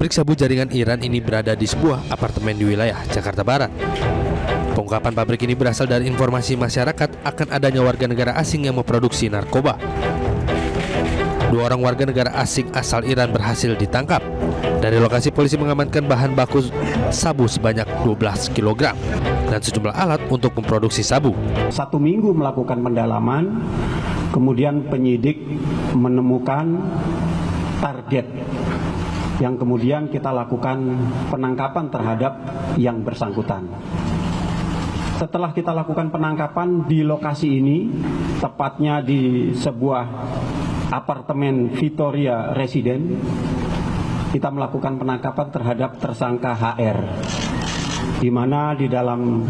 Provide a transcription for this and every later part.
Pabrik sabu jaringan Iran ini berada di sebuah apartemen di wilayah Jakarta Barat. Pengungkapan pabrik ini berasal dari informasi masyarakat akan adanya warga negara asing yang memproduksi narkoba. 2 orang warga negara asing asal Iran berhasil ditangkap. Dari lokasi polisi mengamankan bahan baku sabu sebanyak 12 kg dan sejumlah alat untuk memproduksi sabu. 1 minggu melakukan pendalaman, kemudian penyidik menemukan target yang kemudian kita lakukan penangkapan terhadap yang bersangkutan. Setelah kita lakukan penangkapan di lokasi ini, tepatnya di sebuah apartemen Victoria Residen, kita melakukan penangkapan terhadap tersangka HR, di mana di dalam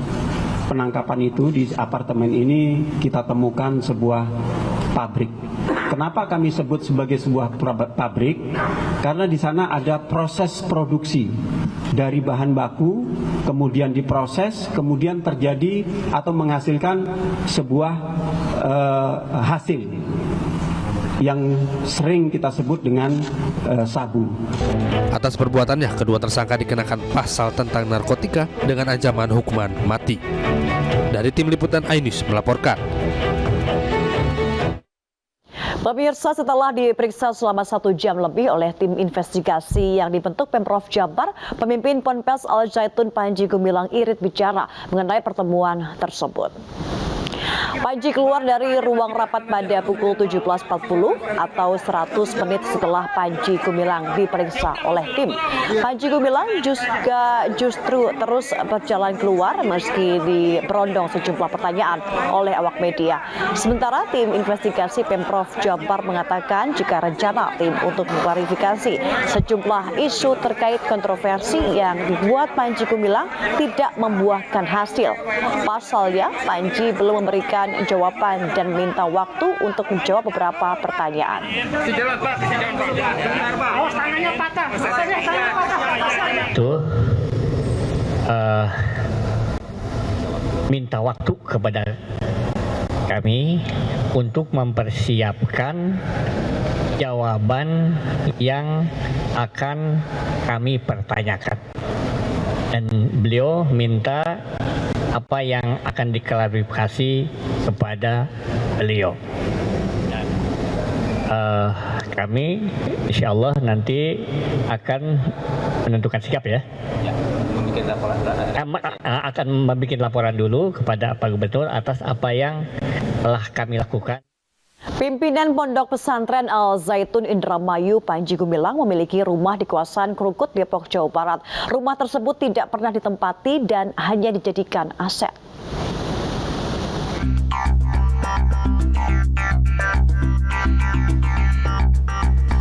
penangkapan itu di apartemen ini kita temukan sebuah pabrik. Kenapa kami sebut sebagai sebuah pabrik? Karena di sana ada proses produksi dari bahan baku, kemudian diproses, kemudian terjadi atau menghasilkan sebuah hasil yang sering kita sebut dengan sabu. Atas perbuatannya, kedua tersangka dikenakan pasal tentang narkotika dengan ancaman hukuman mati. Dari tim liputan iNews melaporkan. Pemirsa, setelah diperiksa selama 1 jam lebih oleh tim investigasi yang dibentuk Pemprov Jabar, pemimpin Ponpes Al Zaitun Panji Gumilang irit bicara mengenai pertemuan tersebut. Panji keluar dari ruang rapat pada pukul 17.40 atau 100 menit setelah Panji Gumilang diperiksa oleh tim. Panji Gumilang justru terus berjalan keluar meski diberondong sejumlah pertanyaan oleh awak media. Sementara tim investigasi Pemprov Jabar mengatakan jika rencana tim untuk mengklarifikasi sejumlah isu terkait kontroversi yang dibuat Panji Gumilang tidak membuahkan hasil. Pasalnya, Panji belum memberikan jawaban dan minta waktu untuk menjawab beberapa pertanyaan. Itu minta waktu kepada kami untuk mempersiapkan jawaban yang akan kami pertanyakan, dan beliau minta apa yang akan diklarifikasi kepada beliau. Kami insya Allah nanti akan menentukan sikap ya. Akan membuat laporan dulu kepada Pak Gubernur atas apa yang telah kami lakukan. Pimpinan Pondok Pesantren Al Zaitun Indramayu Panji Gumilang memiliki rumah di kawasan Krukut, Depok, Jawa Barat. Rumah tersebut tidak pernah ditempati dan hanya dijadikan aset.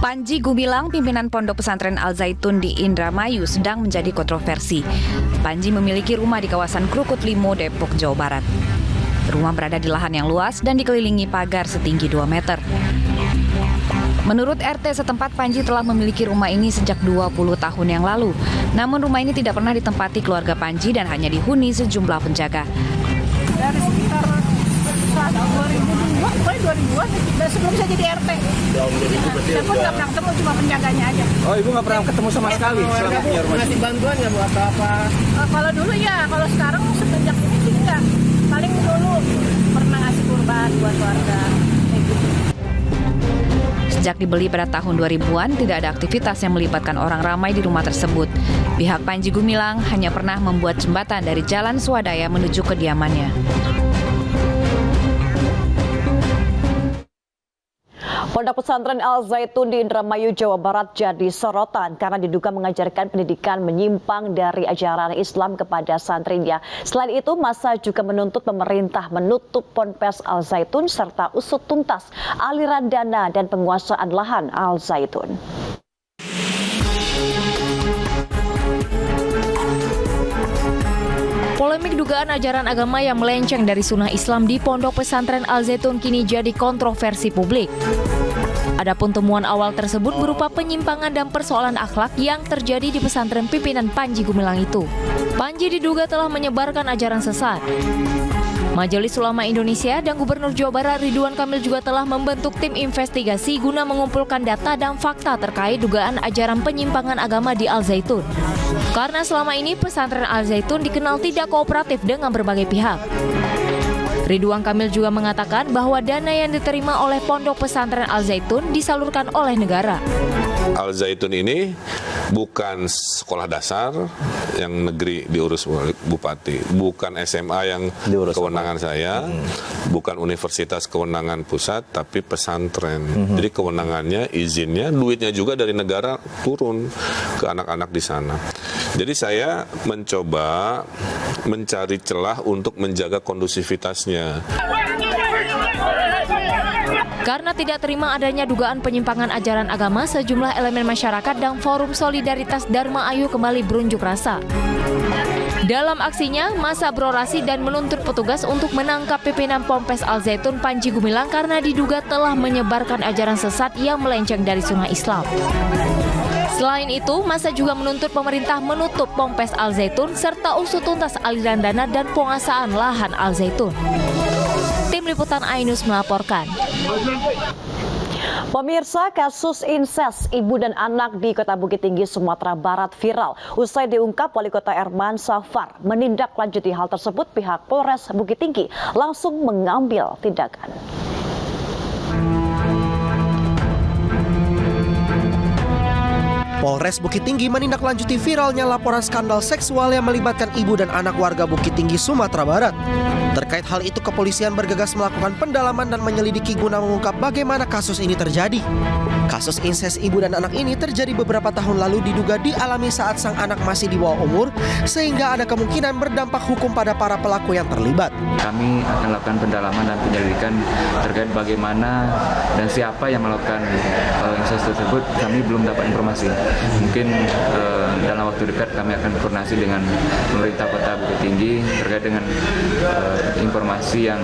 Panji Gumilang, pimpinan Pondok Pesantren Al Zaitun di Indramayu, sedang menjadi kontroversi. Panji memiliki rumah di kawasan Krukut Limo, Depok, Jawa Barat. Rumah berada di lahan yang luas dan dikelilingi pagar setinggi 2 meter. Menurut RT setempat, Panji telah memiliki rumah ini sejak 20 tahun yang lalu. Namun rumah ini tidak pernah ditempati keluarga Panji dan hanya dihuni sejumlah penjaga. Dari sekitar 2000-an, sebelum saya jadi RT. Saya pun nggak pernah ketemu, cuma penjaganya aja. Oh, Ibu nggak pernah ketemu sama sekali? Ngasih bantuan nggak buat apa? Kalau dulu ya, kalau sekarang semenjak ini sih enggak. Paling dulu pernah ngasih kurban buat warga. Sejak dibeli pada tahun 2000-an, tidak ada aktivitas yang melibatkan orang ramai di rumah tersebut. Pihak Panji Gumilang hanya pernah membuat jembatan dari Jalan Swadaya menuju kediamannya. Pondok Pesantren Al Zaitun di Indramayu, Jawa Barat jadi sorotan karena diduga mengajarkan pendidikan menyimpang dari ajaran Islam kepada santrinya. Selain itu, massa juga menuntut pemerintah menutup Ponpes Al Zaitun serta usut tuntas aliran dana dan penguasaan lahan Al Zaitun. Polemik dugaan ajaran agama yang melenceng dari sunnah Islam di Pondok Pesantren Al Zaitun kini jadi kontroversi publik. Adapun temuan awal tersebut berupa penyimpangan dan persoalan akhlak yang terjadi di pesantren pimpinan Panji Gumilang itu. Panji diduga telah menyebarkan ajaran sesat. Majelis Ulama Indonesia dan Gubernur Jawa Barat Ridwan Kamil juga telah membentuk tim investigasi guna mengumpulkan data dan fakta terkait dugaan ajaran penyimpangan agama di Al Zaitun. Karena selama ini pesantren Al Zaitun dikenal tidak kooperatif dengan berbagai pihak. Ridwan Kamil juga mengatakan bahwa dana yang diterima oleh pondok pesantren Al Zaitun disalurkan oleh negara. Al Zaitun ini bukan sekolah dasar yang negeri diurus oleh bupati, bukan SMA yang kewenangan saya, bukan universitas kewenangan pusat, tapi pesantren. Jadi kewenangannya, izinnya, duitnya juga dari negara turun ke anak-anak di sana. Jadi saya mencoba mencari celah untuk menjaga kondusivitasnya. Karena tidak terima adanya dugaan penyimpangan ajaran agama, sejumlah elemen masyarakat dan Forum Solidaritas Dharma Ayu kembali berunjuk rasa. Dalam aksinya, massa berorasi dan menuntut petugas untuk menangkap pimpinan Ponpes Al Zaitun Panji Gumilang karena diduga telah menyebarkan ajaran sesat yang melenceng dari sunnah Islam. Selain itu, massa juga menuntut pemerintah menutup Ponpes Al Zaitun serta usut tuntas aliran dana dan penguasaan lahan Al Zaitun. Tim Liputan iNews melaporkan. Pemirsa, kasus inses ibu dan anak di Kota Bukit Tinggi, Sumatera Barat viral. Usai diungkap, Wali Kota Erman Safar menindaklanjuti hal tersebut, pihak Polres Bukit Tinggi langsung mengambil tindakan. Polres Bukit Tinggi menindaklanjuti viralnya laporan skandal seksual yang melibatkan ibu dan anak warga Bukit Tinggi, Sumatera Barat. Terkait hal itu, kepolisian bergegas melakukan pendalaman dan menyelidiki guna mengungkap bagaimana kasus ini terjadi. Kasus inses ibu dan anak ini terjadi beberapa tahun lalu, diduga dialami saat sang anak masih di bawah umur, sehingga ada kemungkinan berdampak hukum pada para pelaku yang terlibat. Kami akan lakukan pendalaman dan penyelidikan terkait bagaimana dan siapa yang melakukan inses tersebut. Kami belum dapat informasi. Mungkin dalam waktu dekat kami akan berkoordinasi dengan pemerintah Kota Bukit Tinggi terkait dengan informasi yang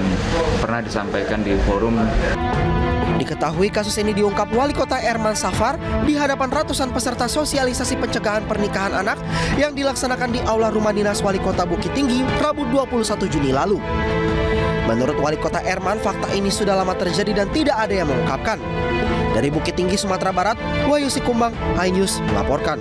pernah disampaikan di forum. Diketahui kasus ini diungkap Wali Kota Erman Safar di hadapan ratusan peserta sosialisasi pencegahan pernikahan anak yang dilaksanakan di Aula Rumah Dinas Wali Kota Bukit Tinggi Rabu 21 Juni lalu. Menurut Wali Kota Erman, fakta ini sudah lama terjadi dan tidak ada yang mengungkapkan. Dari Bukit Tinggi, Sumatera Barat, Wahyu Sikumbang, iNews melaporkan.